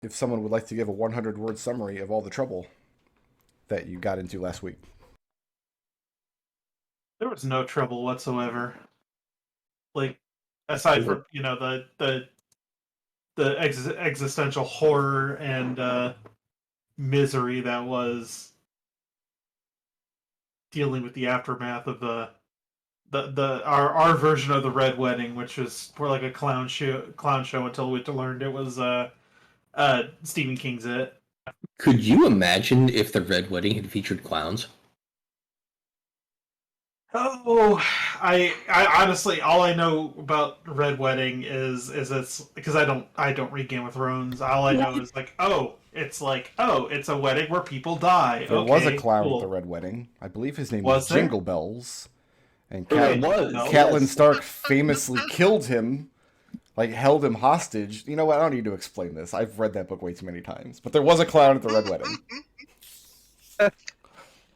if someone would like to give a 100-word summary of all the trouble that you got into last week. There was no trouble whatsoever. Like, aside from the existential horror and misery that was dealing with the aftermath of our version of the Red Wedding, which was more like a clown show until we learned it was Stephen King's It. Could you imagine if the Red Wedding had featured clowns? Oh, I honestly, all I know about Red Wedding is it's because I don't read Game of Thrones. All I know is it's a wedding where people die. There was a clown at the Red Wedding. I believe his name was Jingle Bells. And Catelyn Stark famously killed him, like held him hostage. You know what? I don't need to explain this. I've read that book way too many times. But there was a clown at the Red Wedding.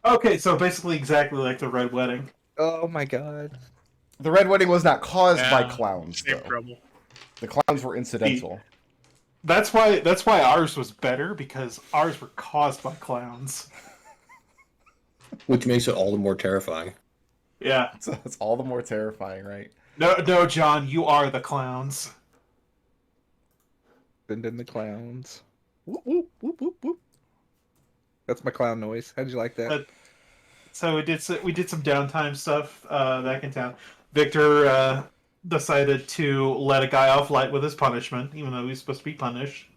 Okay, so basically exactly like the Red Wedding. Oh my god. The Red Wedding was not caused by clowns, though. Trouble. The clowns were incidental. That's why ours was better, because ours were caused by clowns. Which makes it all the more terrifying. Yeah. So it's all the more terrifying, right? No, John, you are the clowns. Send in the clowns. Whoop, whoop, whoop, whoop, whoop. That's my clown noise. How'd you like that? So we did some downtime stuff back in town. Victor decided to let a guy off light with his punishment, even though he's supposed to be punished.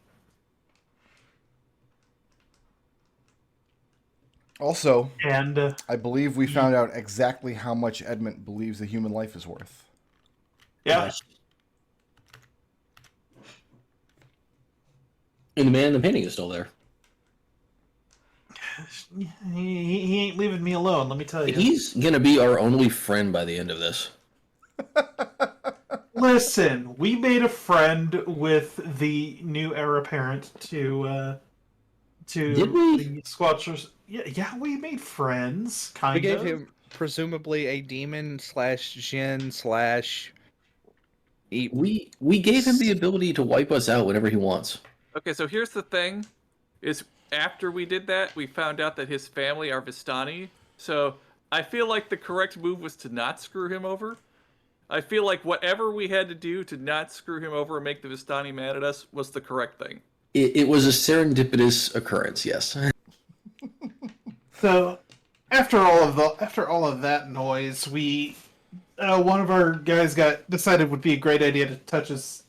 Also, and I believe we found out exactly how much Edmont believes a human life is worth. Yeah. Nice. And the man in the painting is still there. He ain't leaving me alone, let me tell you. He's gonna be our only friend by the end of this. Listen, we made a friend with the new heir apparent to Did we? the Squatchers. Yeah, we made friends. We gave him presumably a demon / Jinn / We gave him the ability to wipe us out whenever he wants. Okay, so here's the thing: is after we did that, we found out that his family are Vistani. So I feel like the correct move was to not screw him over. I feel like whatever we had to do to not screw him over and make the Vistani mad at us was the correct thing. It was a serendipitous occurrence, yes. So after all of that noise, we one of our guys decided would be a great idea to touch his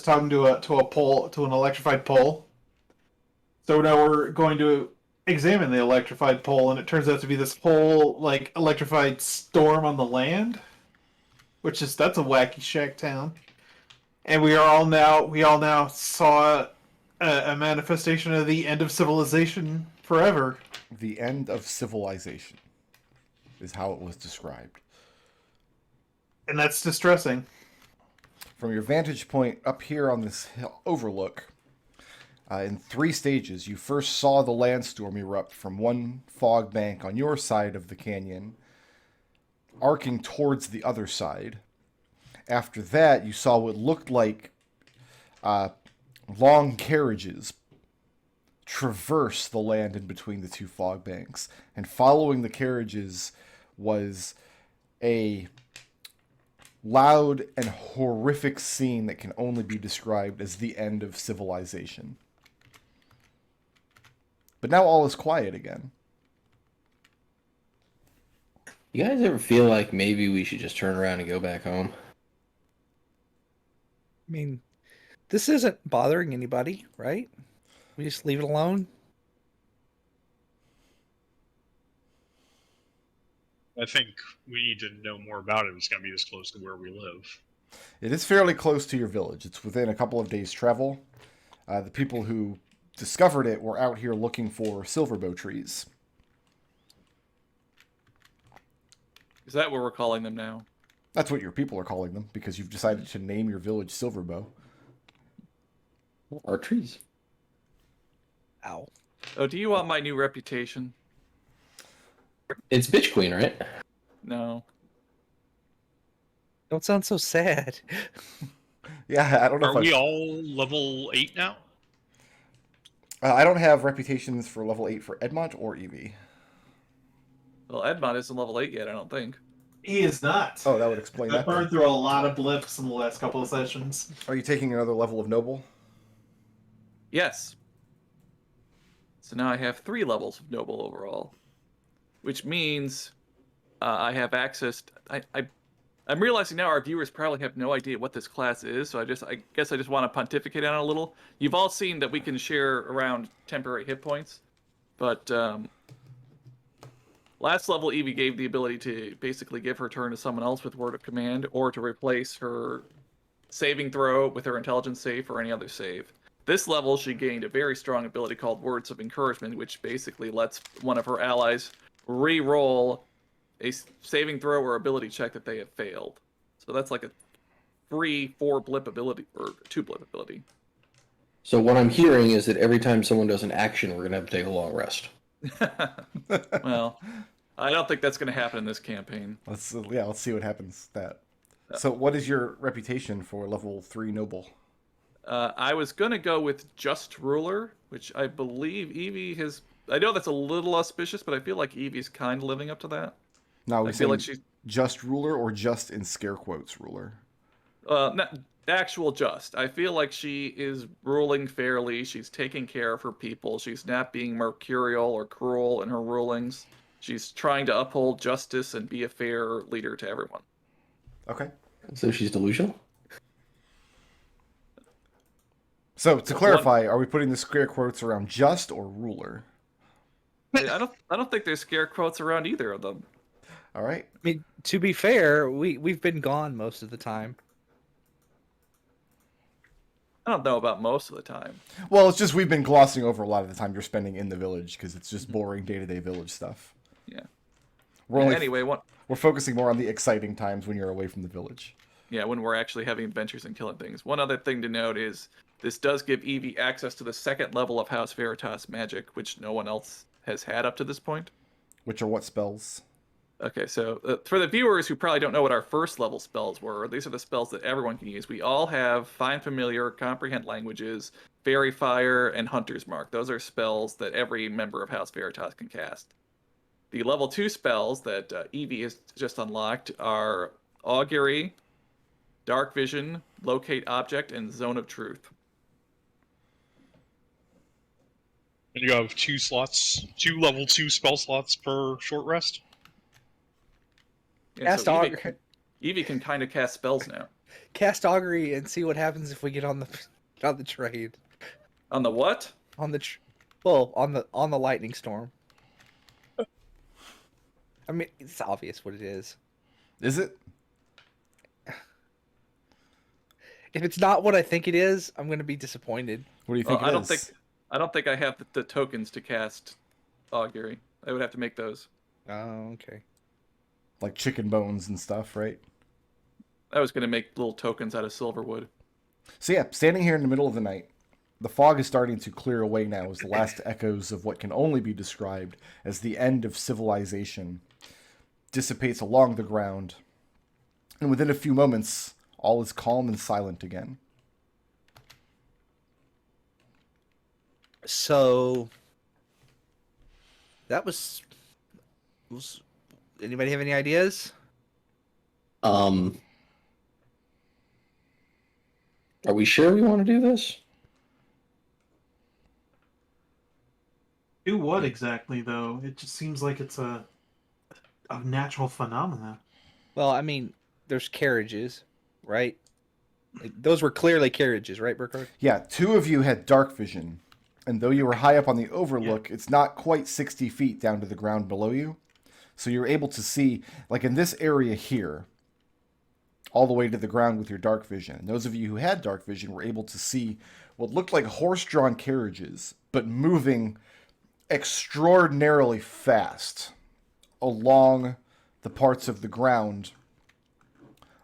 tongue to an electrified pole. So now we're going to examine the electrified pole, and it turns out to be this whole electrified storm on the land, that's a wacky shack town. And we all now saw a manifestation of the end of civilization forever. The end of civilization is how it was described. And that's distressing. From your vantage point up here on this overlook, in 3 stages, you first saw the landstorm erupt from one fog bank on your side of the canyon, arcing towards the other side. After that, you saw what looked like long carriages traverse the land in between the 2 fog banks. And following the carriages was a loud and horrific scene that can only be described as the end of civilization. But now all is quiet again. You guys ever feel like maybe we should just turn around and go back home? I mean, this isn't bothering anybody, right? We just leave it alone? I think we need to know more about it. It's going to be this close to where we live. It is fairly close to your village. It's within a couple of days' travel. The people who discovered it were out here looking for silverbow trees. Is that what we're calling them now? That's what your people are calling them, because you've decided to name your village Silverbow. Our trees. Ow. Oh, do you want my new reputation? It's Bitch Queen, right? No. Don't sound so sad. Yeah, I don't know Are we all level 8 now? I don't have reputations for level 8 for Edmont or Evie. Well, Edmont isn't level 8 yet, I don't think. He is not. Oh, that would explain I that. burned Then. through a lot of blips in the last couple of sessions. Are you taking another level of Noble? Yes. So now I have 3 levels of Noble overall, which means I have access. I'm realizing now our viewers probably have no idea what this class is, so I guess I just want to pontificate on it a little. You've all seen that we can share around temporary hit points, but last level Evie gave the ability to basically give her turn to someone else with word of command, or to replace her saving throw with her intelligence save or any other save. This level, she gained a very strong ability called Words of Encouragement, which basically lets one of her allies re-roll a saving throw or ability check that they have failed. So that's like a free 4 blip ability, or 2 blip ability. So what I'm hearing is that every time someone does an action, we're going to have to take a long rest. Well, I don't think that's going to happen in this campaign. Let's see what happens. So, what is your reputation for level 3 Noble? I was going to go with Just Ruler, which I believe Evie has... I know that's a little auspicious, but I feel like Evie's kind of living up to that. Now, I feel like she's... just ruler or just in scare quotes ruler? Not actual just. I feel like she is ruling fairly. She's taking care of her people. She's not being mercurial or cruel in her rulings. She's trying to uphold justice and be a fair leader to everyone. Okay. So she's delusional? So, to clarify, are we putting the scare quotes around just or ruler? I don't think there's scare quotes around either of them. All right. I mean, to be fair, we've been gone most of the time. I don't know about most of the time. Well, it's just we've been glossing over a lot of the time you're spending in the village because it's just boring day-to-day village stuff. Yeah. We're We're focusing more on the exciting times when you're away from the village. Yeah, when we're actually having adventures and killing things. One other thing to note is this does give Evie access to the 2nd level of House Veritas magic, which no one else has had up to this point. Which are what spells? Okay, so for the viewers who probably don't know what our 1st level spells were, these are the spells that everyone can use. We all have Find Familiar, Comprehend Languages, Fairy Fire, and Hunter's Mark. Those are spells that every member of House Veritas can cast. The level 2 spells that Evie has just unlocked are Augury, Dark Vision, Locate Object, and Zone of Truth. And you have 2 level 2 spell slots per short rest. Yeah, so Evie can kind of cast spells now. Cast Augury and see what happens if we get on the trade. On the what? On the lightning storm. I mean, it's obvious what it is. Is it? If it's not what I think it is, I'm going to be disappointed. What do you think? I don't think I have the tokens to cast Augury. I would have to make those. Oh, okay. Like chicken bones and stuff, right? I was going to make little tokens out of silverwood. So yeah, standing here in the middle of the night, the fog is starting to clear away now as the last echoes of what can only be described as the end of civilization dissipates along the ground. And within a few moments, all is calm and silent again. So that was anybody have any ideas? Are we sure we want to do this? Do what exactly, though? It just seems like it's a natural phenomenon. Well, I mean, there's carriages, right? Like, those were clearly carriages, right, Burkhardt? Yeah, 2 of you had dark vision, and though you were high up on the overlook, it's not quite 60 feet down to the ground below you. So you're able to see, like in this area here, all the way to the ground with your dark vision. And those of you who had dark vision were able to see what looked like horse-drawn carriages, but moving extraordinarily fast along the parts of the ground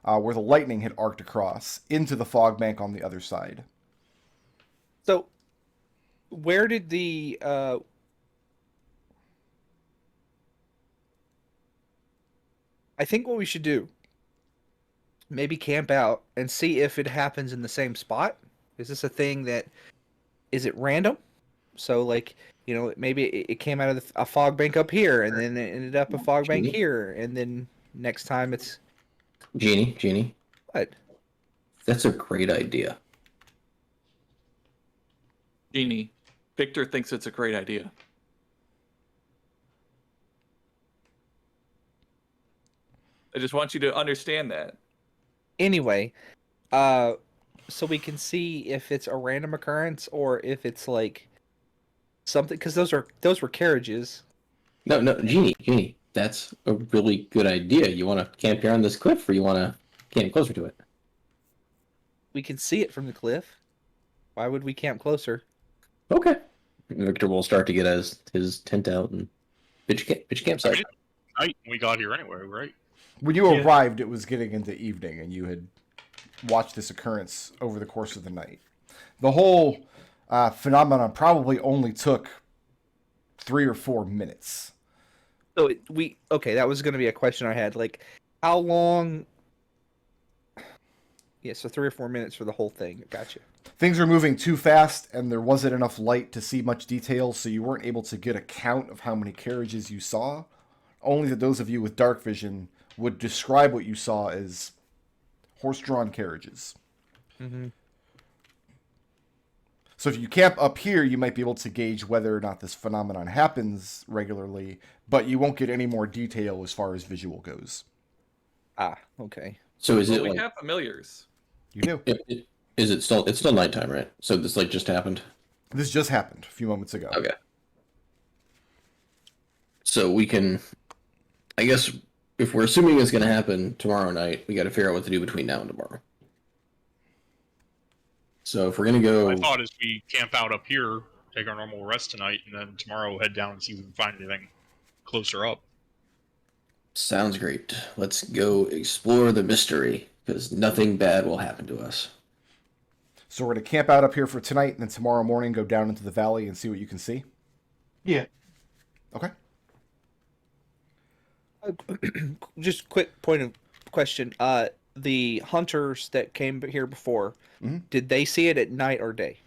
where the lightning had arced across into the fog bank on the other side. So, where did the I think what we should do, maybe camp out and see if it happens in the same spot. Is this a thing that is it random? So like, maybe it came out of a fog bank up here, and then it ended up a fog bank Genie? here, and then next time it's Genie, what? that's a great idea. Genie, Victor thinks it's a great idea. I just want you to understand that. Anyway, so we can see if it's a random occurrence or if it's like something, because those were carriages. No, Genie, that's a really good idea. You want to camp here on this cliff, or you want to camp closer to it? We can see it from the cliff. Why would we camp closer? Okay. Victor will start to get his tent out and pitch campsite. Night when we got here anyway, right? When you Yeah. arrived, it was getting into evening, and you had watched this occurrence over the course of the night. The whole phenomenon probably only took 3 or 4 minutes. So that was going to be a question I had. Like, how long? Yeah, so 3 or 4 minutes for the whole thing. Gotcha. Things were moving too fast, and there wasn't enough light to see much detail, so you weren't able to get a count of how many carriages you saw. Only that those of you with dark vision would describe what you saw as horse-drawn carriages. Mm-hmm. So if you camp up here, you might be able to gauge whether or not this phenomenon happens regularly, but you won't get any more detail as far as visual goes. Ah, okay. So is Well, it we like? have familiars. You do. Is it still? It's still nighttime, right? So this like just happened. This just happened a few moments ago. Okay. So we can, I guess, if we're assuming it's going to happen tomorrow night, we got to figure out what to do between now and tomorrow. So if we're going to go, My thought is we camp out up here, take our normal rest tonight, and then tomorrow head down and see if we can find anything closer up. sounds great. Let's go explore the mystery, because nothing bad will happen to us. So we're going to camp out up here for tonight, and then tomorrow morning go down into the valley and see what you can see. Yeah. Okay. Just quick point of question. The hunters that came here before, did they see it at night or day?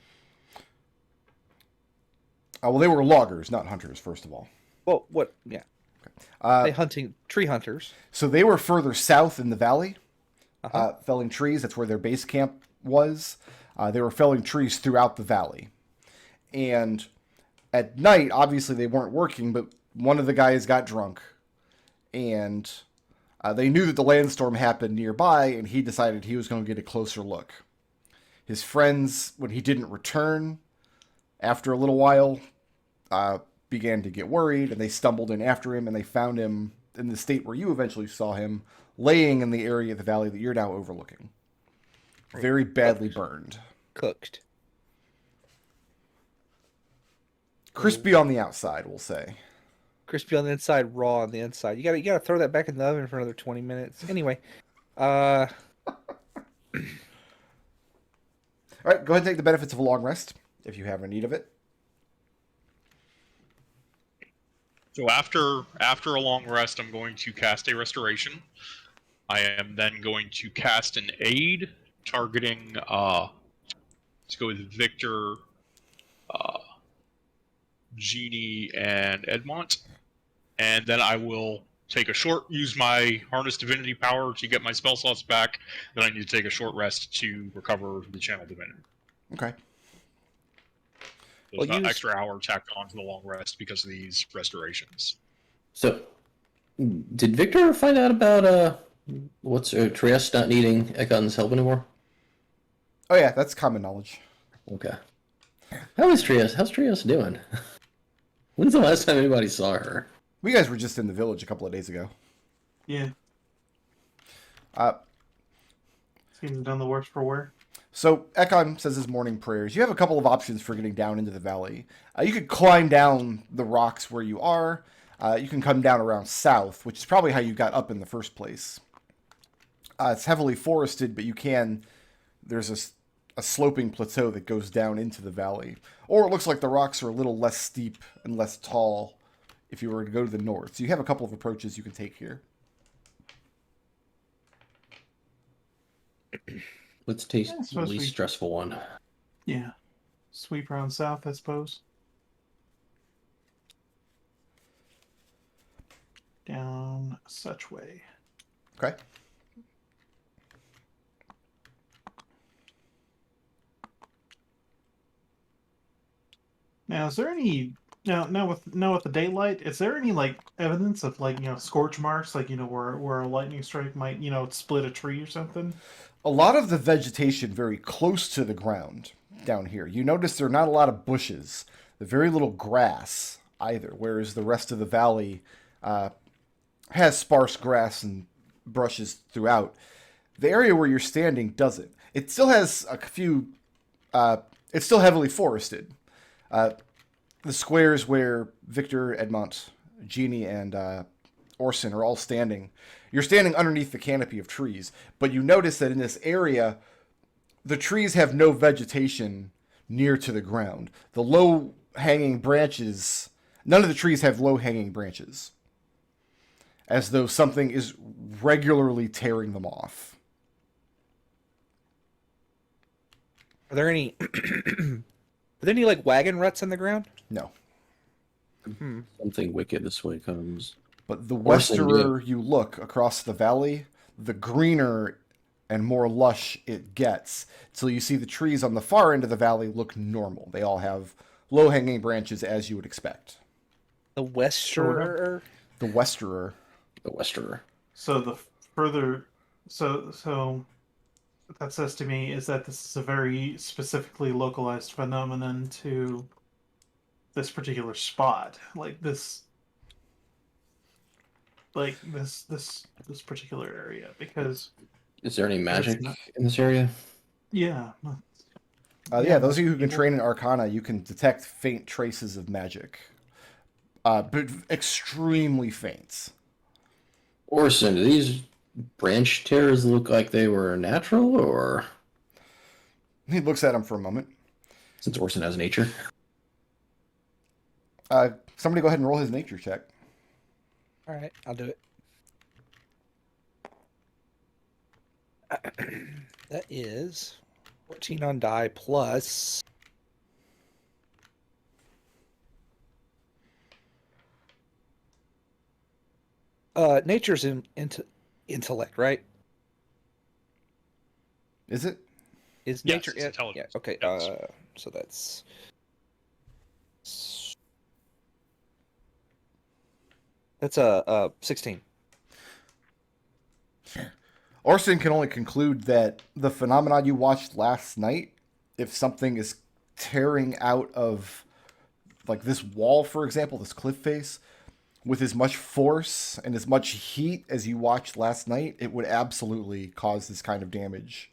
Well, they were loggers, not hunters, first of all. Well, what? Yeah. They hunting tree hunters. So they were further south in the valley, felling trees. That's where their base camp was. They were felling trees throughout the valley. And at night, obviously they weren't working, but one of the guys got drunk. And they knew that the landstorm happened nearby, and he decided he was going to get a closer look. His friends, when he didn't return, after a little while, began to get worried, and they stumbled in after him, and they found him in the state where you eventually saw him, laying in the area of the valley that you're now overlooking. Very badly burned. Cooked. Crispy on the outside, we'll say. Crispy on the inside, raw on the inside. You gotta throw that back in the oven for another 20 minutes. Anyway, All right, go ahead and take the benefits of a long rest, if you have a need of it. So after a long rest, I'm going to cast a restoration. I am then going to cast an aid targeting. Let's go with Victor, Genie, and Edmont, and then I will use my harness divinity power to get my spell slots back. Then I need to take a short rest to recover the channel divinity. Okay. There's an extra hour tacked on to the long rest because of these restorations. So, did Victor find out about what's Trieste not needing Ekon's help anymore? Oh yeah, that's common knowledge. Okay. How's Trieste doing? When's the last time anybody saw her? We guys were just in the village a couple of days ago. Yeah. Uh, Seems done the worst for wear. So Ekon says his morning prayers. You have a couple of options for getting down into the valley. You could climb down the rocks where you are. You can come down around south, which is probably how you got up in the first place. It's heavily forested, but you can. There's a sloping plateau that goes down into the valley. Or it looks like the rocks are a little less steep and less tall if you were to go to the north. So you have a couple of approaches you can take here. Let's take Yeah, the suppose least we- stressful one. Yeah. Sweep around south, I suppose. down such way. Okay. Now, is there any now with the daylight? Is there any like evidence of like scorch marks, like where a lightning strike might split a tree or something? A lot of the vegetation very close to the ground down here. You notice there are not a lot of bushes. There's very little grass either, whereas the rest of the valley has sparse grass and brushes throughout. The area where you're standing doesn't. It still has a few. It's still heavily forested. The squares where Victor, Edmont, Eugenie, and Orson are all standing. You're standing underneath the canopy of trees, but you notice that in this area, the trees have no vegetation near to the ground. The low-hanging branches, none of the trees have low-hanging branches, as though something is regularly tearing them off. Are there any are there any like wagon ruts in the ground? No. Something wicked this way comes. But the Orson, westerer you look across the valley, the greener and more lush it gets, till you see the trees on the far end of the valley look normal. They all have low-hanging branches, as you would expect. The westerer? The westerer. The Westerer. So the further, so what that says to me is that this is a very specifically localized phenomenon to this particular spot, like this particular area, because Is there any magic not- in this area? yeah, Yeah, those of you who can train in Arcana, you can detect faint traces of magic. But extremely faint. Orson, do these branch tears look like they were natural, or He looks at him for a moment. since Orson has nature? Somebody go ahead and roll his nature check. All right, I'll do it. That is 14 on die plus. Nature's into intellect, right? Is it? Is Yes, nature it's intelligence. Yeah, okay. Yes. So that's a 16. Orson can only conclude that the phenomenon you watched last night, if something is tearing out of, like this wall, for example, this cliff face, with as much force and as much heat as you watched last night, it would absolutely cause this kind of damage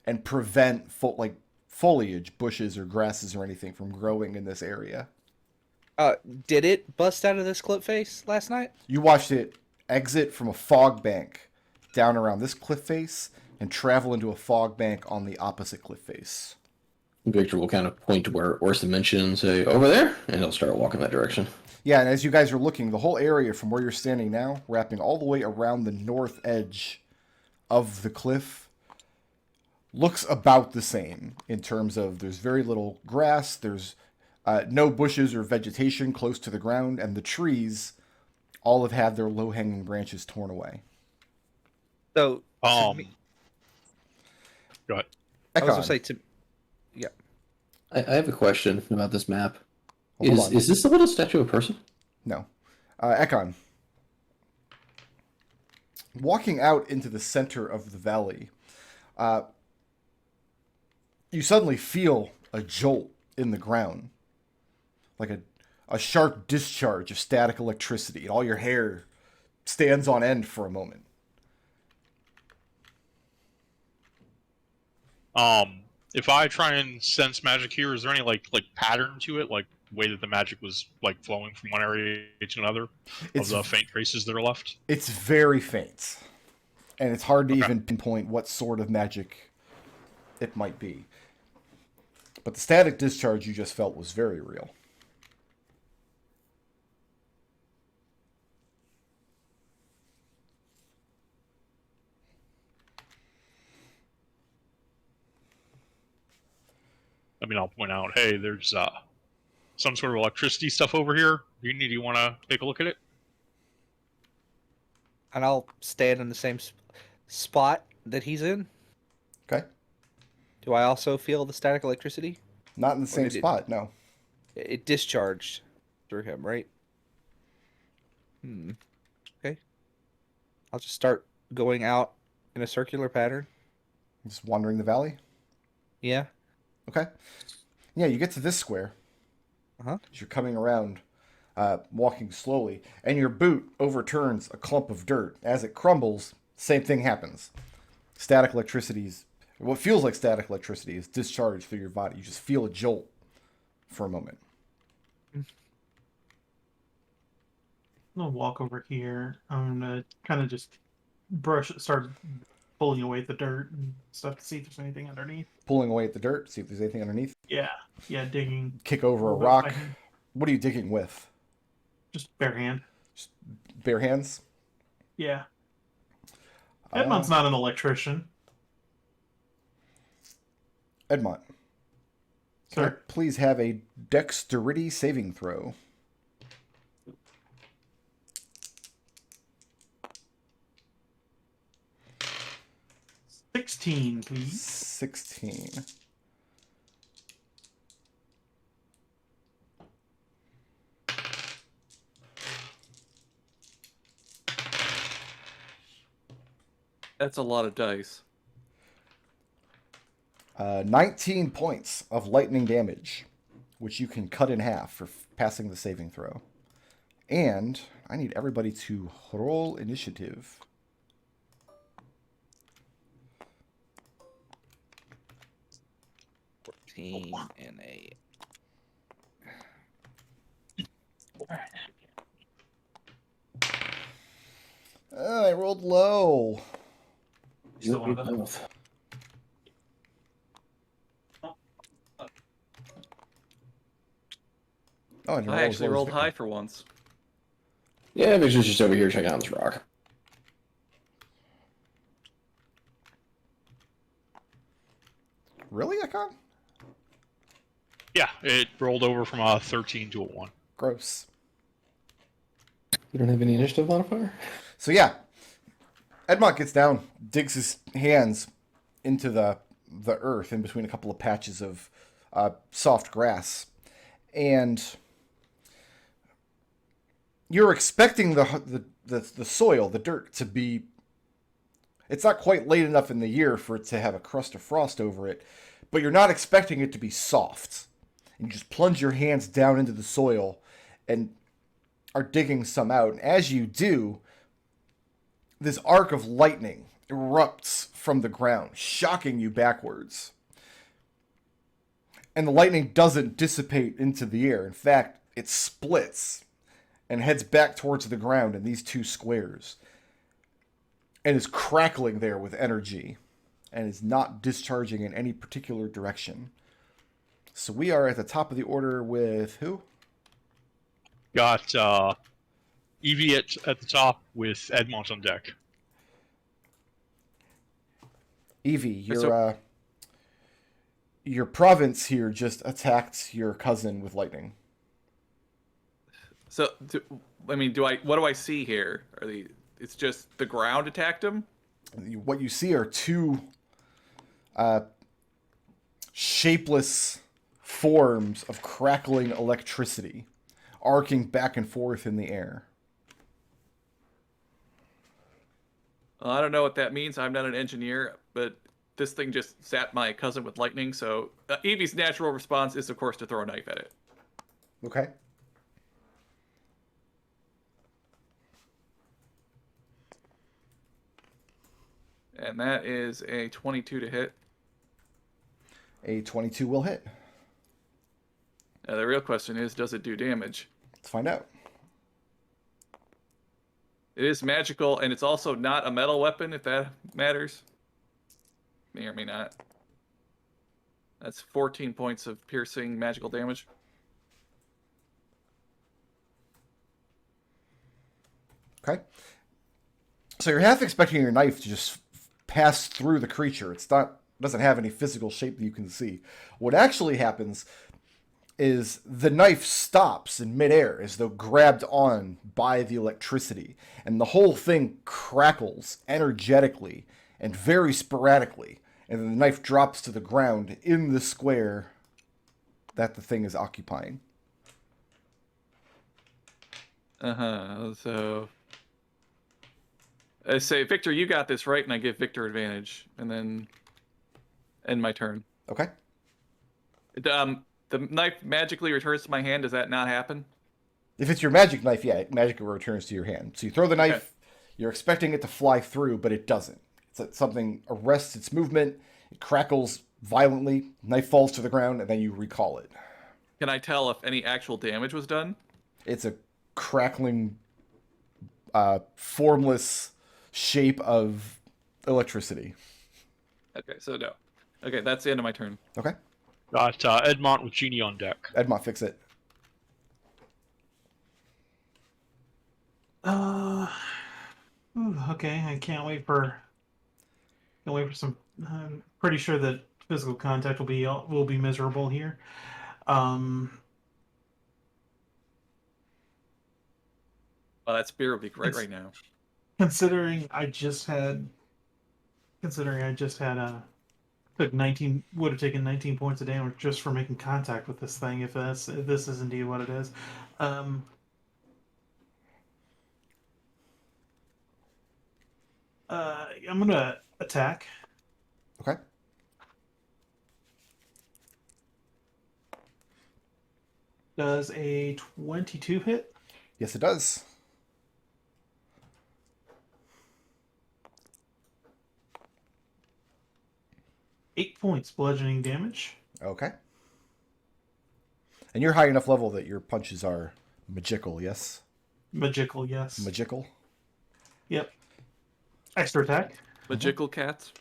and prevent foliage, bushes, or grasses or anything from growing in this area. Did it bust out of this cliff face last night? You watched it exit from a fog bank down around this cliff face and travel into a fog bank on the opposite cliff face. Victor will kind of point to where Orson mentioned and say, over there, and he'll start walking that direction. Yeah, and as you guys are looking, the whole area from where you're standing now, wrapping all the way around the north edge of the cliff, looks about the same in terms of there's very little grass, there's no bushes or vegetation close to the ground, and the trees all have had their low-hanging branches torn away. So, Go ahead. I was Ekon, gonna say to yeah. I have a question about this map. Hold on. Is this a little statue of a person? No. Ekon. Walking out into the center of the valley, you suddenly feel a jolt in the ground. Like a sharp discharge of static electricity, and all your hair stands on end for a moment. If I try and sense magic here, is there any like pattern to it, like way that the magic was like flowing from one area to another It's of the faint traces that are left? It's very faint, and it's hard to Okay. even pinpoint what sort of magic it might be. But the static discharge you just felt was very real. I mean, I'll point out, hey, there's some sort of electricity stuff over here. Do you want to take a look at it? and I'll stand in the same spot that he's in. Okay. Do I also feel the static electricity? Not in the same did it- spot, no. It discharged through him, right? Okay. I'll just start going out in a circular pattern. Just wandering the valley. Yeah. Okay. Yeah, you get to this square. Uh-huh. As you're coming around, walking slowly, and your boot overturns a clump of dirt. As it crumbles, same thing happens. Static electricity is, what feels like static electricity is discharged through your body. You just feel a jolt for a moment. I'm gonna walk over here. I'm gonna kind of just start pulling away the dirt and stuff to see if there's anything underneath. Pulling away at the dirt, see if there's anything underneath. Yeah, digging. Kick over a little bit rock. by hand. What are you digging with? Just bare hand. Just bare hands? Yeah. Edmont's not an electrician. Edmont, can I Sir. please have a dexterity saving throw? $16, please. 16. That's a lot of dice. 19 points of lightning damage, which you can cut in half for passing the saving throw. And I need everybody to roll initiative. Team and a. I rolled low. Still one of them. Both. Oh, and I actually rolled high for once. Yeah, Victor's just over here checking out this rock. Really, Ekon? Yeah, it rolled over from a 13 to a 1. Gross. You don't have any initiative modifier? So yeah, Edmont gets down, digs his hands into the earth in between a couple of patches of soft grass, and you're expecting the soil, the dirt, to be. It's not quite late enough in the year for it to have a crust of frost over it, but you're not expecting it to be soft. And you just plunge your hands down into the soil and are digging some out. And as you do, this arc of lightning erupts from the ground, shocking you backwards. And the lightning doesn't dissipate into the air. In fact, it splits and heads back towards the ground in these two squares. And is crackling there with energy. And is not discharging in any particular direction. So we are at the top of the order with who? Got Evie at the top with Edmont on deck. Evie, So- your province here just attacked your cousin with lightning. So, what do I see here? It's just the ground attacked him? What you see are two shapeless forms of crackling electricity arcing back and forth in the air. I don't know what that means. I'm not an engineer, but this thing just zapped my cousin with lightning. So Evie's natural response is, of course, to throw a knife at it. Okay. And that is a 22 to hit. A 22 will hit. Now, the real question is, does it do damage? Let's find out. It is magical, and it's also not a metal weapon, if that matters. May or may not. That's 14 points of piercing magical damage. Okay. So you're half expecting your knife to just pass through the creature. Doesn't have any physical shape that you can see. What actually happens is the knife stops in midair as though grabbed on by the electricity, and the whole thing crackles energetically and very sporadically, and then the knife drops to the ground in the square that the thing is occupying. So I say, Victor, you got this, right? And I give Victor advantage, and then end my turn. Okay. The knife magically returns to my hand. Does that not happen? If it's your magic knife, yeah, it magically returns to your hand. So you throw the knife, Okay. you're expecting it to fly through, but it doesn't. It's like something arrests its movement, it crackles violently, knife falls to the ground, and then you recall it. Can I tell if any actual damage was done? It's a crackling, formless shape of electricity. Okay, so no. Okay, that's the end of my turn. Okay. Got Edmont with Genie on deck. Edmont, fix it. Okay, I can't wait for some. I'm pretty sure that physical contact will be miserable here. Well, that spear would be great right now. Considering I just had took 19 would have taken 19 points of damage just for making contact with this thing, if this is indeed what it is. I'm gonna attack. Okay. Does a 22 hit? Yes, it does. Eight points bludgeoning damage. Okay. And you're high enough level that your punches are magical, yes? Magical, yes. Magical? Yep. Extra attack. Magical cats.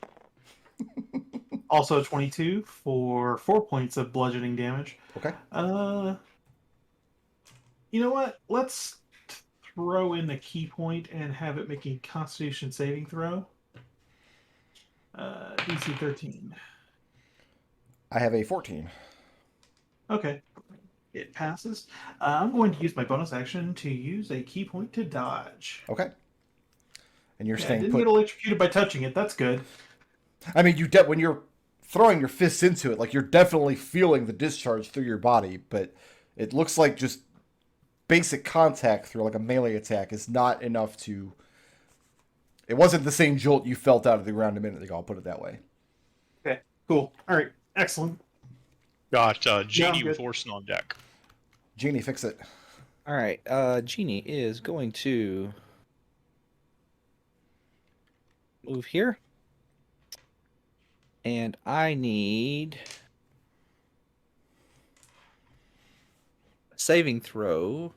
Also 22 for 4 points of bludgeoning damage. Okay. You know what? Let's throw in the key point and have it make a Constitution saving throw. DC 13. I have a 14. Okay. It passes. I'm going to use my bonus action to use a key point to dodge. Okay. And you're Yeah, I staying didn't put. get electrocuted by touching it. That's good. I mean, when you're throwing your fists into it, like you're definitely feeling the discharge through your body, but it looks like just basic contact through like a melee attack is not enough to. It wasn't the same jolt you felt out of the ground a minute ago. I'll put it that way. Okay, cool. All right, excellent. Got Genie I'm with good. Orson on deck. Genie, fix it. All right. Genie is going to move here. And I need a saving throw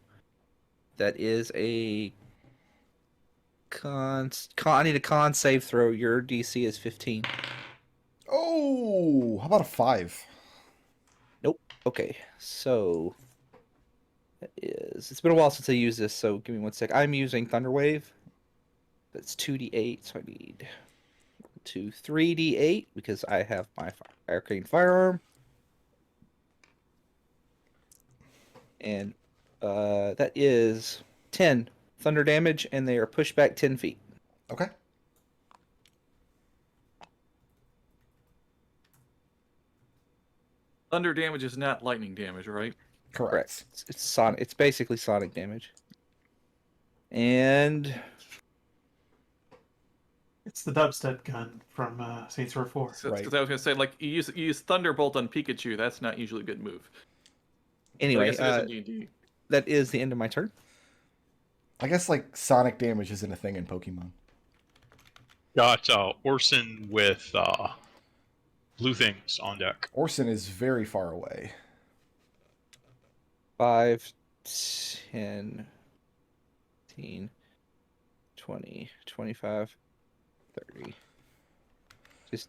that is a I need a con save throw. Your DC is 15. Oh, how about a 5? Nope. Okay. So that is. It's been a while since I used this, so give me 1 sec. I'm using Thunderwave. That's 2d8, so I need 3d8 because I have my arcane firearm. And that is 10 thunder damage, and they are pushed back 10 feet. Okay. Thunder damage is not lightning damage, right? Correct. It's sonic. It's basically sonic damage. And It's the dubstep gun from Saints Row 4. Because Right. I was gonna say, like, you use Thunderbolt on Pikachu. That's not usually a good move. anyway, I guess it is in D&D. that is the end of my turn. I guess like sonic damage isn't a thing in Pokemon. Got Orson with Blue Things on deck. Orson is very far away. 5, 10, 15, 20, 25, 30.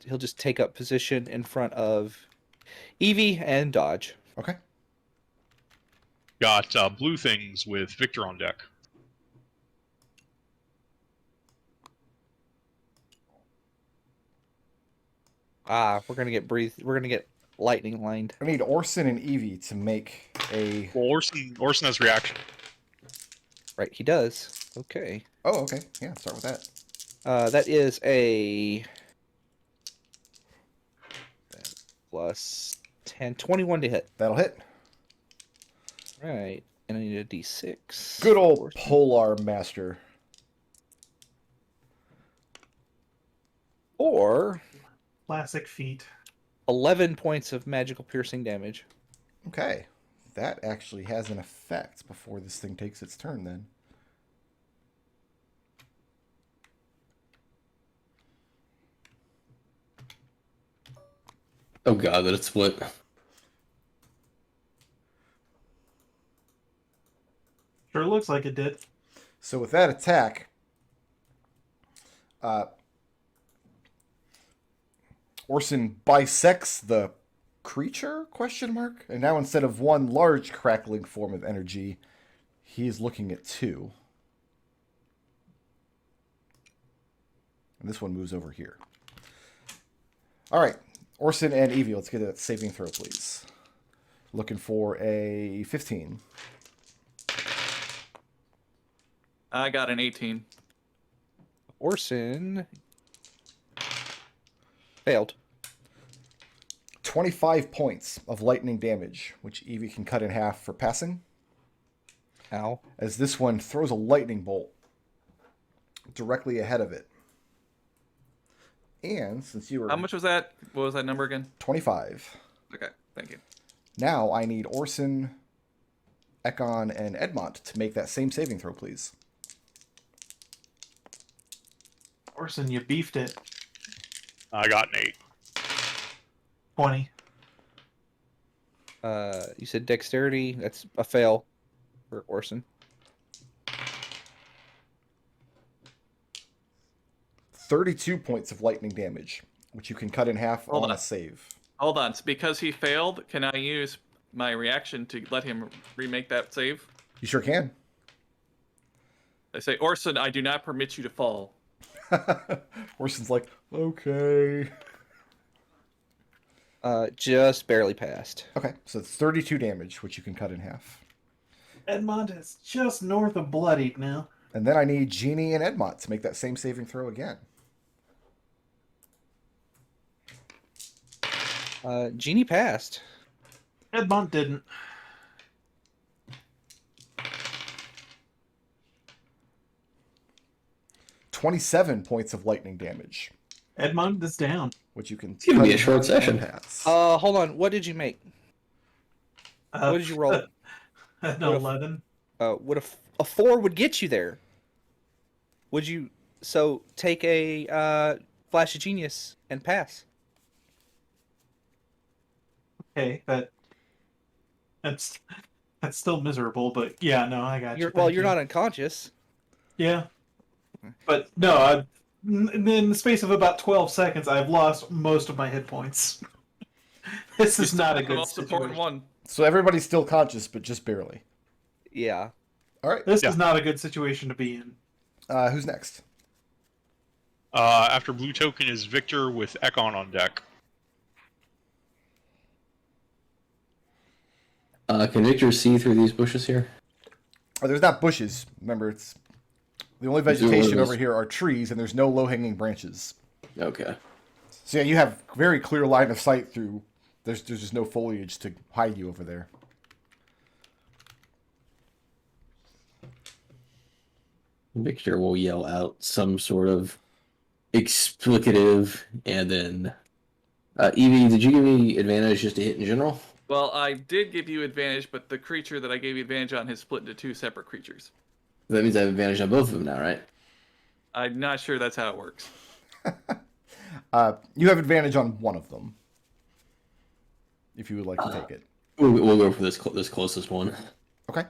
He'll just take up position in front of Evie and dodge. Okay. Got Blue Things with Victor on deck. We're gonna get lightning lined. I need Orson and Evie to make a. Well, Orson has reaction. Right, he does. Okay. Oh, okay. Yeah, start with that. That is a plus 10, 21 to hit. That'll hit. Right, and I need a d6. Good old Orson. Polar Master. Or Classic feat. 11 points of magical piercing damage. Okay. That actually has an effect before this thing takes its turn, then. Oh god, that it's split. Sure looks like it did. So with that attack, Orson bisects the creature, question mark? And now instead of one large crackling form of energy, he is looking at two. And this one moves over here. All right, Orson and Evie, let's get a saving throw, please. Looking for a 15. I got an 18. Orson failed. 25 points of lightning damage, which Evie can cut in half for passing. Ow. As this one throws a lightning bolt directly ahead of it. And since you were How much was that? What was that number again? 25, Okay, thank you. now I need Orson, Ekon, and Edmont to make that same saving throw, please. Orson, you beefed it. I got an 8. 20. You said dexterity. That's a fail for Orson. 32 points of lightning damage, which you can cut in half Hold on on. a save. Hold on. So because he failed, can I use my reaction to let him remake that save? You sure can. I say, Orson, I do not permit you to fall. Orson's like, okay. Just barely passed. Okay, so it's 32 damage, which you can cut in half. Edmont is just north of Bloodied now. And then I need Genie and Edmont to make that same saving throw again. Genie passed. Edmont didn't. $27 points of lightning damage, Edmont is down. which you can It's gonna be cut a in short half session. and pass. Hold on. What did you make? What did you roll? An 11. Would a 4 would get you there? Would you? So take a flash of genius and pass. Okay, that's still miserable, but yeah, no, I got you. Well, Thank you're you. not unconscious. Yeah, but no, in the space of about 12 seconds, I've lost most of my hit points. This is not a The good most important situation. one. So everybody's still conscious, but just barely. Yeah. All right, This Yeah. is not a good situation to be in. who's next? After blue token is Victor with Ekon on deck. Can Victor see through these bushes here? Oh, there's not bushes. Remember, it's the only Is there one of vegetation those- over here are trees, and there's no low-hanging branches. Okay. So yeah, you have very clear line of sight through. There's just no foliage to hide you over there. Victor will yell out some sort of explicative, and then Evie, did you give me advantage just to hit in general? Well, I did give you advantage, but the creature that I gave you advantage on has split into 2 separate creatures. That means I have advantage on both of them now, right? I'm not sure that's how it works. You have advantage on one of them, if you would like to take it. We'll go for this closest one. Okay.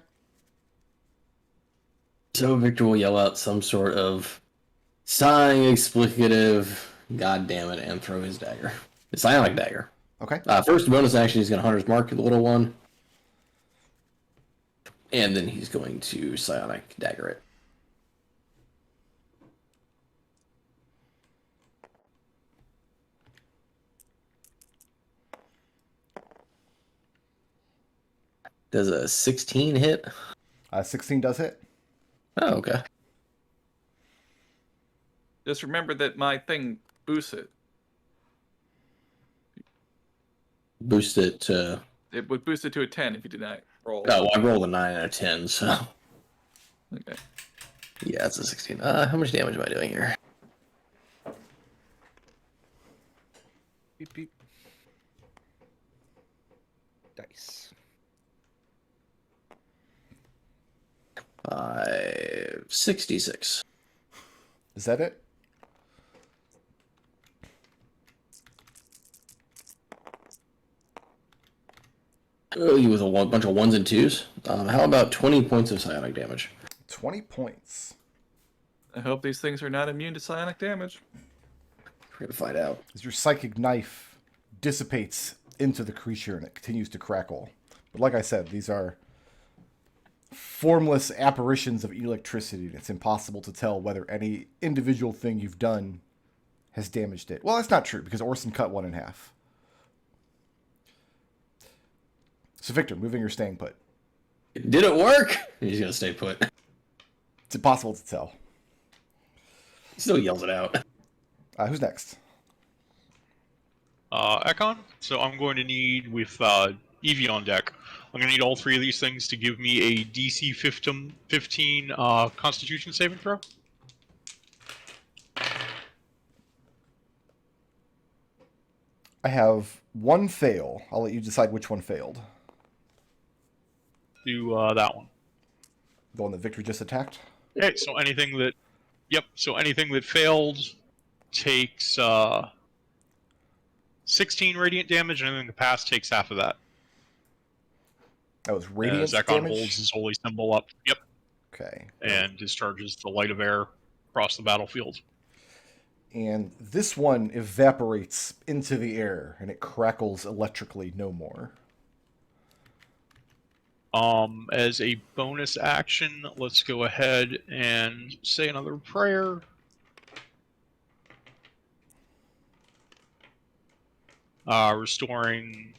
So Victor will yell out some sort of sighing explicative, god damn it, and throw his dagger. The psionic dagger. Okay. First bonus action, he's going to Hunter's Mark the little one. And then he's going to psionic dagger it. Does a 16 hit? 16 does hit. Oh, okay. Just remember that my thing boosts it. Boost it to... It would boost it to a 10 if you did not roll. Oh, well, I rolled a 9 and a 10, so... Okay. Yeah, it's a 16. How much damage am I doing here? Beep, beep. Dice. 66. Is that it? You with a bunch of 1s and 2s? How about 20 points of psionic damage? 20 points. I hope these things are not immune to psionic damage. We're gonna find out. As your psychic knife dissipates into the creature and it continues to crackle. But like I said, these are formless apparitions of electricity, and it's impossible to tell whether any individual thing you've done has damaged it. Well, that's not true, because Orson cut one in half. So, Victor, moving or staying put? Did it work? He's gonna stay put. It's impossible to tell. He still yells it out. Who's next? Ekon. So I'm going to need, with Evie on deck, I'm going to need all three of these things to give me a DC 15 Constitution saving throw. I have one fail. I'll let you decide which one failed. Do that one. The one that Victor just attacked? Okay, so anything that... Yep, so anything that failed takes 16 radiant damage, and anything that passed takes half of that. That was radiant As Ekon damage? holds his holy symbol up. Yep. Okay. And discharges the light of air across the battlefield. And this one evaporates into the air, and it crackles electrically no more. As a bonus action, let's go ahead and say another prayer. Restoring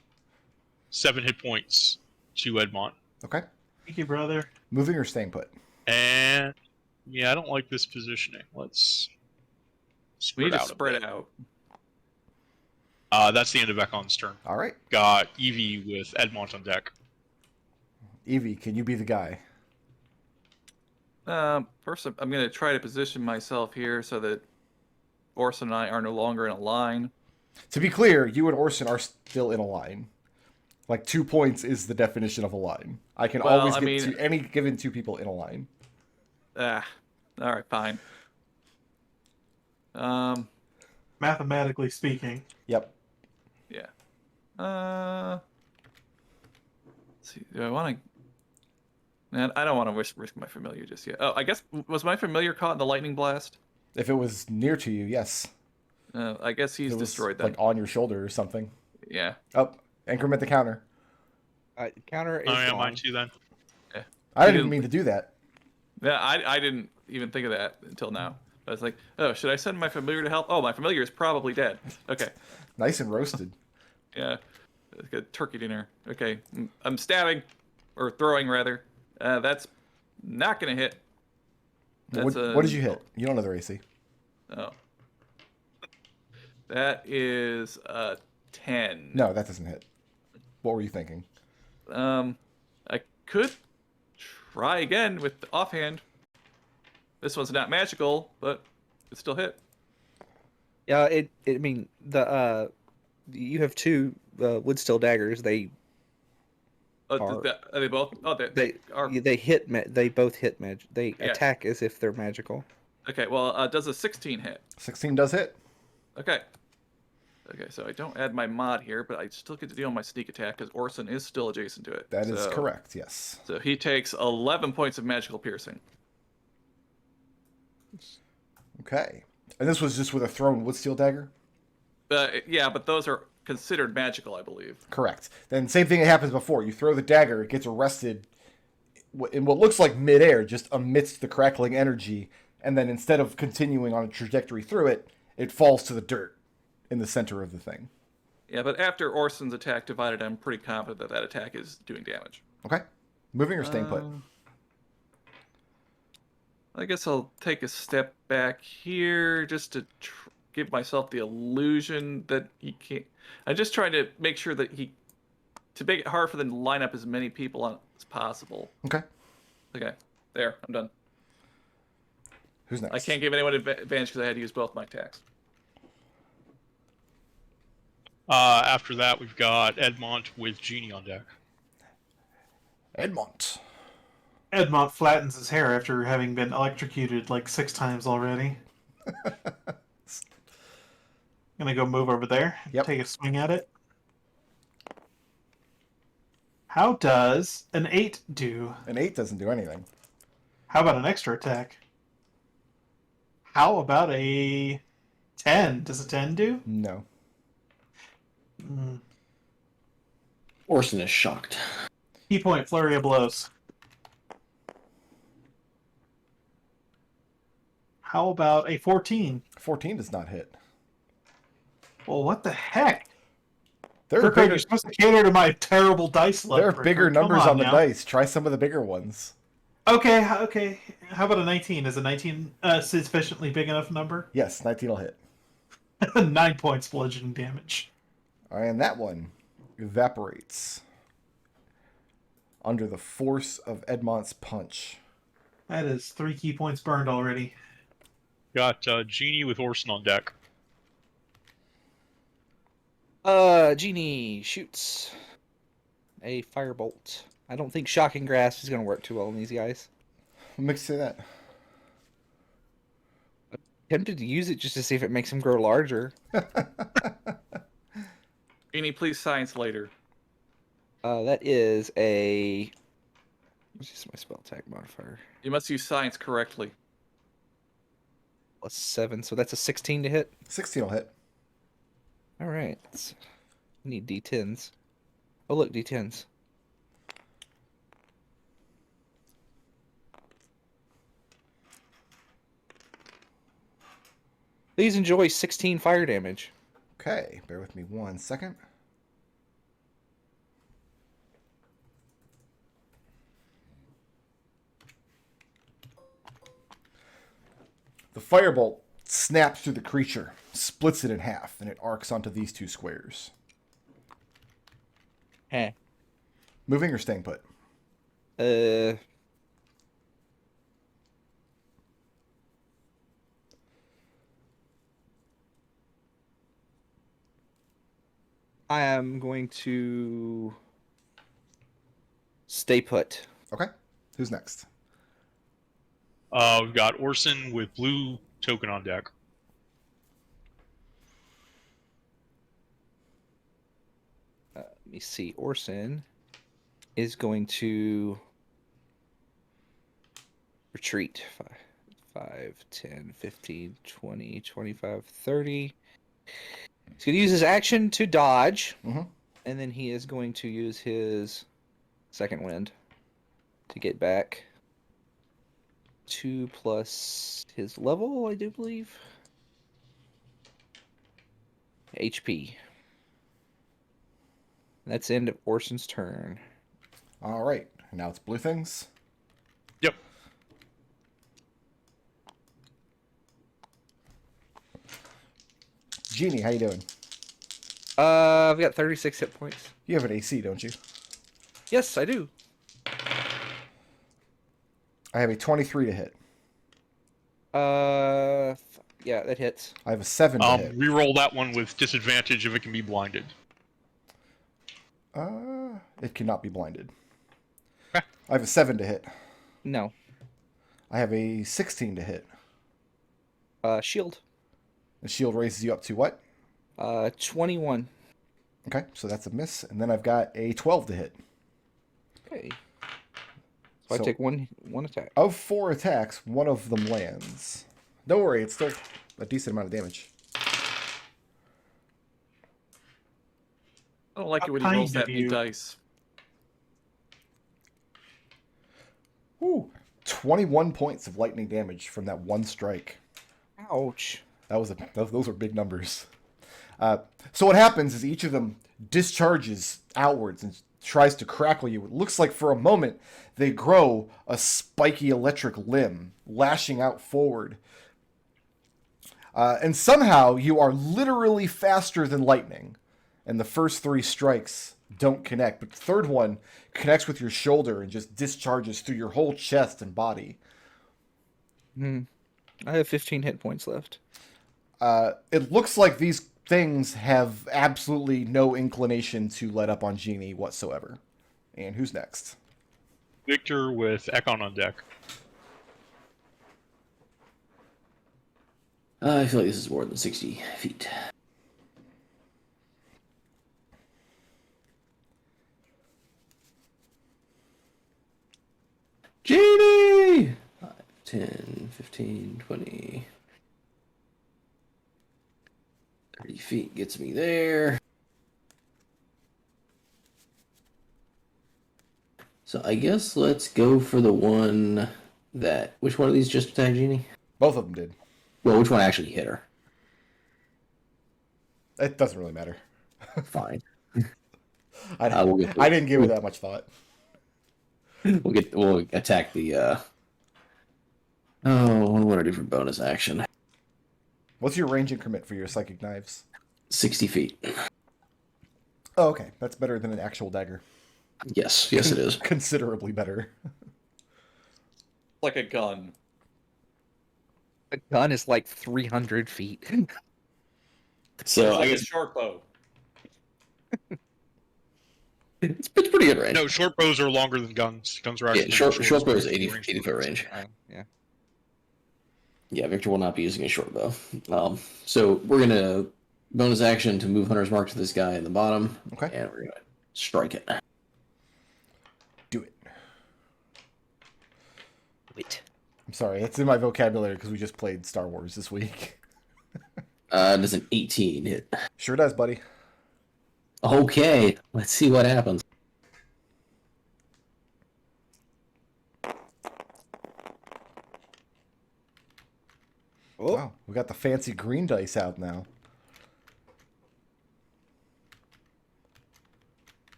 7 hit points to Edmont. Okay. Thank you, brother. Moving or staying put? And yeah, I don't like this positioning. Let's We need to out a spread bit. it out. That's the end of Ekon's turn. All right. Got Evie with Edmont on deck. Evie, can you be the guy? First, I'm going to try to position myself here so that Orson and I are no longer in a line. To be clear, you and Orson are still in a line. Like 2 points is the definition of a line. I can Well, always I get mean- to any given 2 people in a line. All right, fine. Mathematically speaking. Yep. Yeah. Let's see. Do I want to? Man, I don't want to risk my familiar just yet. Oh, I guess was my familiar caught in the lightning blast? If it was near to you, yes. I guess he's It was destroyed then. like on your shoulder or something. Yeah. Oh, increment the counter. Counter is Oh yeah, gone. mine too then. I He didn't didn't- mean to do that. Yeah, I didn't even think of that until now. I was like, oh, should I send my familiar to help? Oh, my familiar is probably dead. Okay. Nice and roasted. Yeah. It's got turkey dinner. Okay. I'm stabbing, or throwing rather. That's not gonna hit. What did you hit? You don't know the AC. Oh. That is 10. No, that doesn't hit. What were you thinking? I could try again with the offhand. This one's not magical, but it still hit. Yeah, I mean, you have 2 wood steel daggers. They Are they both? Oh, they are. they hit. They both hit They Yeah. attack as if they're magical. Okay, well, does a 16 hit? 16 does hit. Okay. Okay, so I don't add my mod here, but I still get to deal my sneak attack because Orson is still adjacent to it. That is So- correct, yes. So he takes 11 points of magical piercing. Okay. And this was just with a thrown wood steel dagger? Yeah, but those are considered magical, I believe. Correct. Then same thing that happens before. You throw the dagger, it gets arrested in what looks like midair, just amidst the crackling energy, and then instead of continuing on a trajectory through it, it falls to the dirt in the center of the thing. Yeah, but after Orson's attack divided, I'm pretty confident that that attack is doing damage. Okay. Moving or staying put? I guess I'll take a step back here just to give myself the illusion that he can't. I'm just trying to make sure that to make it hard for them to line up as many people as possible. Okay. Okay, there, I'm done. Who's next? I can't give anyone advantage because I had to use both my attacks. After that, we've got Edmont with Genie on deck. Edmont. Edmont flattens his hair after having been electrocuted like 6 times already. Gonna go move over there. Yep. Take a swing at it. How does an 8 do? An 8 doesn't do anything. How about an extra attack? How about a 10? Does a 10 do? No. Orson is shocked. Key point, flurry of blows. How about a 14? 14 does not hit. Well, what the heck? There are Kirkland, bigger, you're supposed to cater to my terrible dice luck. there are bigger Kirk. Come numbers on the now. dice. Try some of the bigger ones. Okay, okay. How about a 19? Is a 19 sufficiently big enough number? Yes, 19 will hit. 9 points bludgeoning damage. And that one evaporates under the force of Edmont's punch. That is 3 key points burned already. Got Genie with Orson on deck. Genie shoots a firebolt. I don't think shocking grasp is going to work too well on these guys. What makes you say that? Tempted to use it just to see if it makes them grow larger. Genie, please science later. That is a... What's just my spell attack modifier? You must use science correctly. Plus 7, so that's a 16 to hit. 16 will hit. Alright. We need D10s. Oh look, D10s. Please enjoy 16 fire damage. Okay, bear with me 1 second. The firebolt snaps through the creature, splits it in half, and it arcs onto these 2 squares. Eh. Moving or staying put? I am going to stay put. Okay. Who's next? We've got Orson with blue token on deck. Let me see. Orson is going to retreat. 5, 10, 15, 20, 25, 30. He's going to use his action to dodge. Mhm. And then he is going to use his second wind to get back 2 plus his level, I do believe. HP. That's the end of Orson's turn. All right. Now it's blue things. Yep. Genie, how you doing? I've got 36 hit points. You have an AC, don't you? Yes, I do. I have a 23 to hit. Yeah, that hits. I have a 7 to hit. Reroll that one with disadvantage if it can be blinded. It cannot be blinded. Okay. I have a 7 to hit. No. I have a 16 to hit. Shield. The shield raises you up to what? 21. Okay, so that's a miss. And then I've got a 12 to hit. Okay. So I take one attack. Of 4 attacks, 1 of them lands. Don't worry, it's still a decent amount of damage. I don't like it when he How rolls kind that of many you. dice. Ooh, 21 points of lightning damage from that one strike. Ouch. Those were big numbers. So what happens is each of them discharges outwards and tries to crackle you. It looks like for a moment they grow a spiky electric limb, lashing out forward. And somehow you are literally faster than lightning. And the first 3 strikes don't connect, but the third one connects with your shoulder and just discharges through your whole chest and body. I have 15 hit points left. It looks like these things have absolutely no inclination to let up on Genie whatsoever. And who's next? Victor with Ekon on deck. I feel like this is more than 60 feet. Genie! 5, 10, 15, 20. 30 feet gets me there. So I guess let's go for the one that... Which one of these just attacked Genie? Both of them did. Well, which one actually hit her? It doesn't really matter. Fine. I We'll didn't give it that much thought. We'll attack the what do I want to do for bonus action? What's your range increment for your psychic knives? 60 feet. Oh, okay. That's better than an actual dagger. Yes, it is. Considerably better. Like a gun. A gun is like 300 feet. So It's I like a guess short bow. it's pretty good range. No, short bows are longer than guns. Guns are actually Yeah, the short bow is shortest 80 foot range. Yeah. Yeah, Victor will not be using a short bow. So we're gonna bonus action to move Hunter's Mark to this guy in the bottom. Okay. And we're gonna strike it. Do it. Wait. I'm sorry. That's in my vocabulary because we just played Star Wars this week. Does an 18 hit? Sure does, buddy. Okay, let's see what happens. Oh. Wow. We got the fancy green dice out now.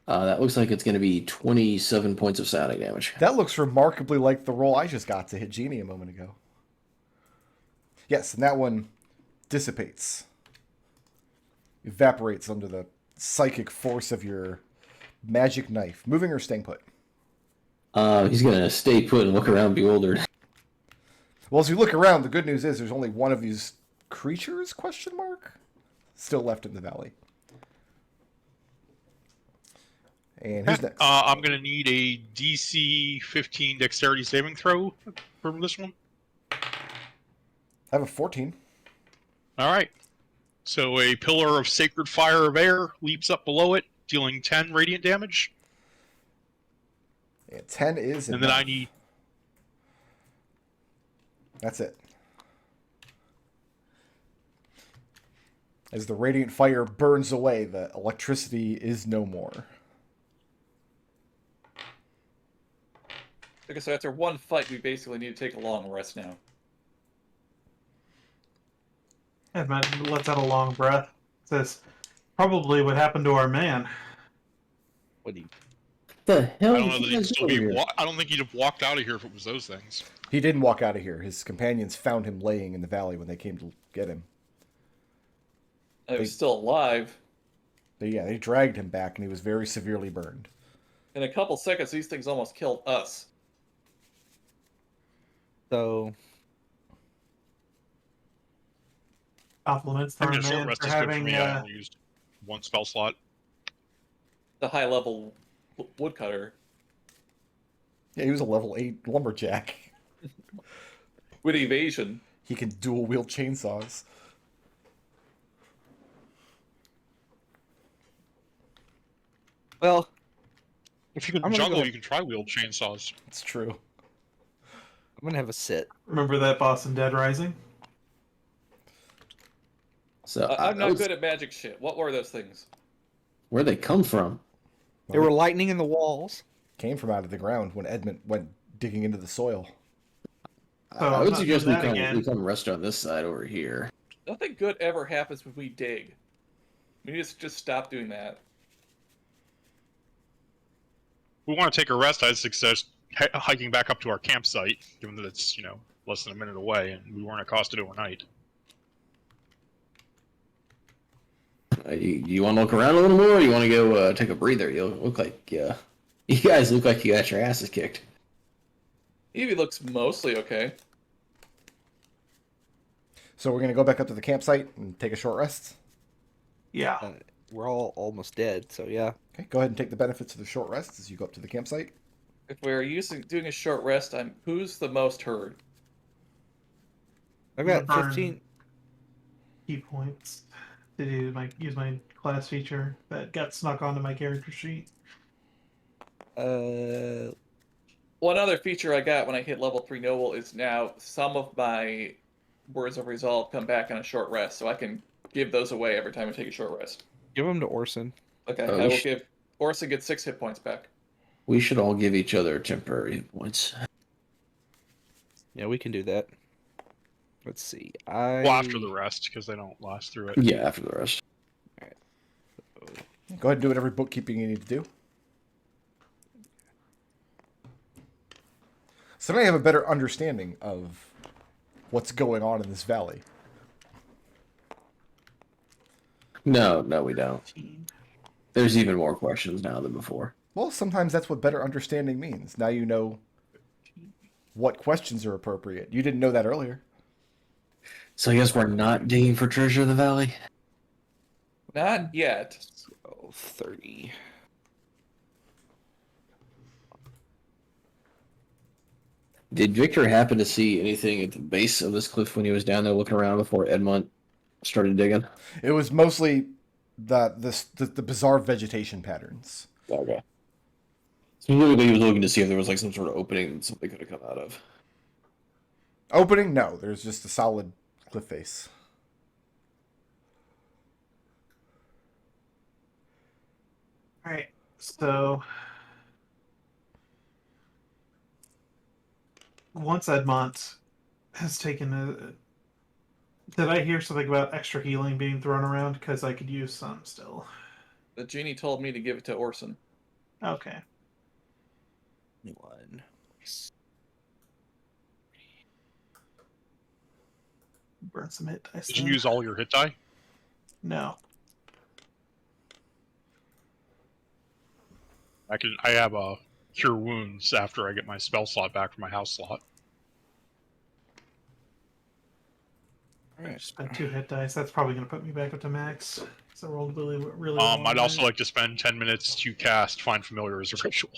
That looks like it's going to be 27 points of sounding damage. That looks remarkably like the roll I just got to hit Genie a moment ago. Yes, and that one dissipates. Evaporates under the psychic force of your magic knife. Moving or staying put? He's going to stay put and look around bewildered. Well, as you look around, the good news is there's only one of these creatures, question mark, still left in the valley. And who's next? I'm going to need a DC 15 dexterity saving throw from this one. I have a 14. All right. So a pillar of sacred fire of air leaps up below it, dealing 10 radiant damage. And 10 is And then I need... That's it. As the radiant fire burns away, the electricity is no more. Okay, so after one fight, we basically need to take a long rest now. Edmont lets out a long breath. Says, probably what happened to our man. What do you... The hell? I don't know that is he'd still over be... here? I don't think he'd have walked out of here if it was those things. He didn't walk out of here. His companions found him laying in the valley when they came to get him. I was still alive. They dragged him back, and he was very severely burned. In a couple seconds, these things almost killed us. So, Compliments to I our mean, a short man rest for is good for having me. I only used one spell slot. The high-level woodcutter. Yeah, he was a level 8 lumberjack. With evasion. He can dual wield chainsaws. well, If you can I'm gonna juggle, go- you can try wield chainsaws. It's true. I'm gonna have a sit. Remember that boss in Dead Rising? So I'm not good at magic shit. What were those things? Where'd they come from? There were lightning in the walls. Came from out of the ground when Edmont went digging into the soil. So I I'm would not suggest we doing that come, again. we come rest on this side over here. Nothing good ever happens when we dig. We need to just stop doing that. We want to take a rest. I suggest hiking back up to our campsite, given that it's, less than a minute away, and we weren't accosted overnight. You want to look around a little more, or you want to go take a breather? You look like you guys look like you got your asses kicked. Evie looks mostly okay. So we're going to go back up to the campsite and take a short rest. Yeah. We're all almost dead, so yeah. Okay, go ahead and take the benefits of the short rest as you go up to the campsite. If we're doing a short rest, who's the most hurt? I've got Burn 15. key points to use my class feature that got snuck onto my character sheet. Uh, One other feature I got when I hit level 3 noble is now some of my words of resolve come back on a short rest, so I can give those away every time I take a short rest. give them to Orson. Okay, Oh, I we will should- give Orson gets 6 hit points back. We should all give each other temporary hit points. Yeah, we can do that. Let's see. Well, after the rest, because they don't last through it. Yeah, after the rest. Go ahead and do whatever bookkeeping you need to do. So now you have a better understanding of what's going on in this valley. No, we don't. There's even more questions now than before. Well, sometimes that's what better understanding means. Now you know what questions are appropriate. You didn't know that earlier. So I guess we're not digging for treasure in the valley? Not yet. So 30. Did Victor happen to see anything at the base of this cliff when he was down there looking around before Edmont started digging? It was mostly the bizarre vegetation patterns. Okay. Specifically, he was looking to see if there was like some sort of opening that something could have come out of. Opening? No, there's just a solid cliff face. All right. So once Edmont has taken a... Did I hear something about extra healing being thrown around? Because I could use some still. The genie told me to give it to Orson. Okay. 1. Burn some hit dice. Did you then. use all your hit die? No. I have a cure wounds after I get my spell slot back from my house slot. I spent 2 hit dice. That's probably going to put me back up to max. So I rolled really well. I'd also like to spend 10 minutes to cast Find Familiar as a ritual.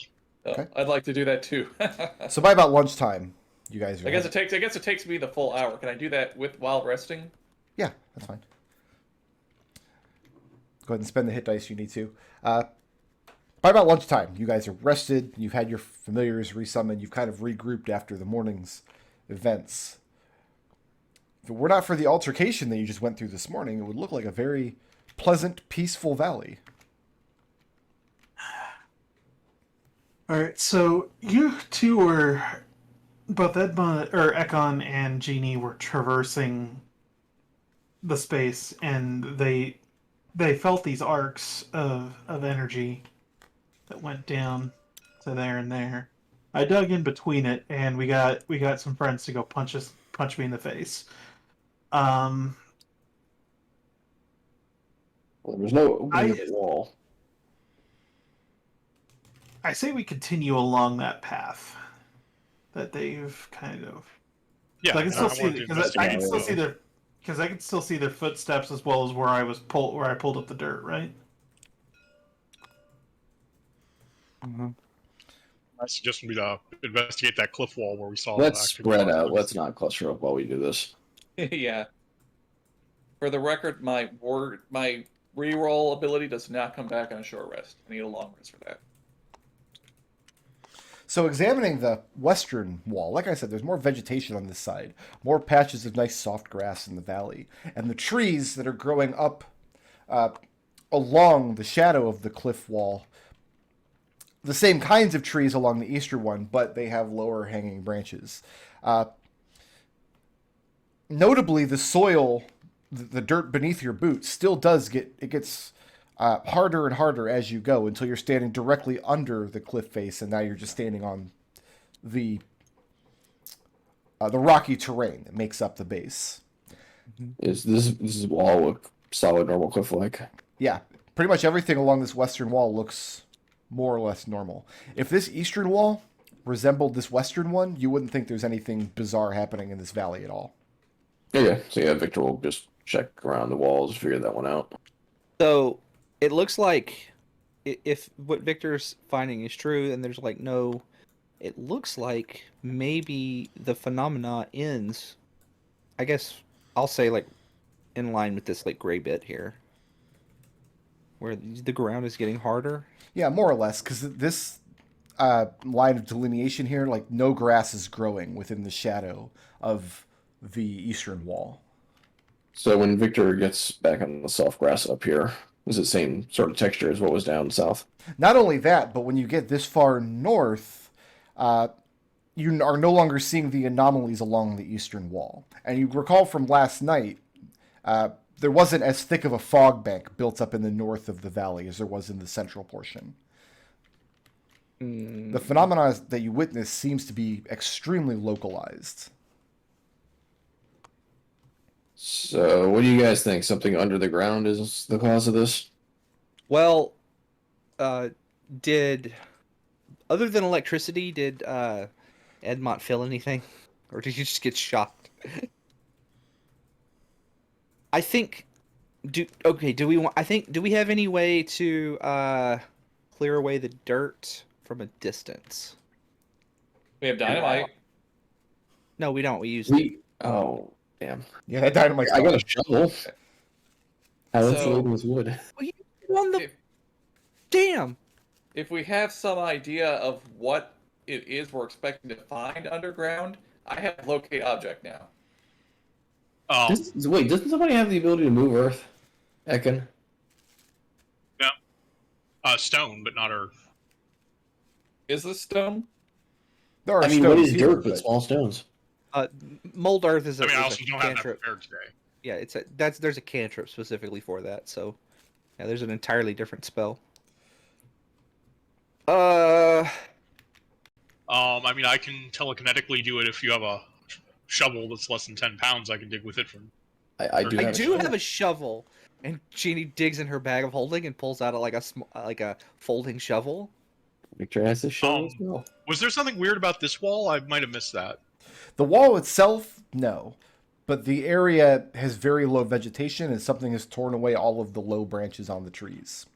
Okay. I'd like to do that too. So by about lunchtime, you guys are... I guess it takes me the full hour. Can I do that while resting? Yeah, that's fine. Go ahead and spend the hit dice you need to. By about lunchtime, you guys are rested. You've had your familiars resummoned. You've kind of regrouped after the morning's events. If it were not for the altercation that you just went through this morning, it would look like a very pleasant, peaceful valley. All right, so you two were, both Ekon and Genie were traversing the space, and they felt these arcs of energy that went down to there and there. I dug in between it, and we got some friends to go punch me in the face. Well, there's no opening of the wall. I say we continue along that path that they've kind of. Yeah, I can still I see wanted to because I can investigate. still see their I can still see their footsteps as well as where I pulled up the dirt, right? My suggestion would be to investigate that cliff wall where we saw. Let's active spread monsters. out. Let's not cluster up while we do this. Yeah. For the record, my reroll ability does not come back on a short rest. I need a long rest for that. So examining the western wall, like I said, there's more vegetation on this side, more patches of nice soft grass in the valley, and the trees that are growing up along the shadow of the cliff wall, the same kinds of trees along the eastern one, but they have lower hanging branches. Notably, the soil the dirt beneath your boots still gets harder and harder as you go until you're standing directly under the cliff face, and now you're just standing on the rocky terrain that makes up the base. Is this wall look solid, normal cliff like? Yeah, pretty much everything along this western wall looks more or less normal. If this eastern wall resembled this western one, you wouldn't think there's anything bizarre happening in this valley at all. Okay, so yeah, Victor will just check around the walls, figure that one out. So it looks like if what Victor's finding is true, and there's like no, it looks like maybe the phenomena ends. I guess I'll say like in line with this like gray bit here, where the ground is getting harder. Yeah, more or less, because this line of delineation here, like no grass is growing within the shadow of the eastern wall. So when Victor gets back on the soft grass up here, is it the same sort of texture as what was down south? Not only that, but when you get this far north, you are no longer seeing the anomalies along the eastern wall. And you recall from last night, there wasn't as thick of a fog bank built up in the north of the valley as there was in the central portion. The phenomena that you witness seems to be extremely localized. So what do you guys think? Something under the ground is the cause of this? Well, did other than electricity, did Edmont feel anything, or did you just get shocked? I think. Do we have any way to clear away the dirt from a distance? We have dynamite. No, we don't. We used it. Oh, damn. Yeah, that dynamite's I got gone. a shovel. How So- insulated with wood? On the damn. If we have some idea of what it is we're expecting to find underground, I have locate object now. Wait, doesn't somebody have the ability to move Earth? Ekon? Stone, but not earth. Is this stone? There are I mean, what stones is here, dirt but small stones? Mold earth is a, I mean, I is also a don't have that cantrip. prepared today. Yeah, there's a cantrip specifically for that. So, yeah, there's an entirely different spell. I mean, I can telekinetically do it if you have a shovel that's less than 10 pounds. I can dig with it from. I do I have do a have a shovel, and Jeannie digs in her bag of holding and pulls out like a folding shovel. Victor has a shovel as Um, well. Was there something weird about this wall? I might have missed that. The wall itself, no. But the area has very low vegetation, and something has torn away all of the low branches on the trees.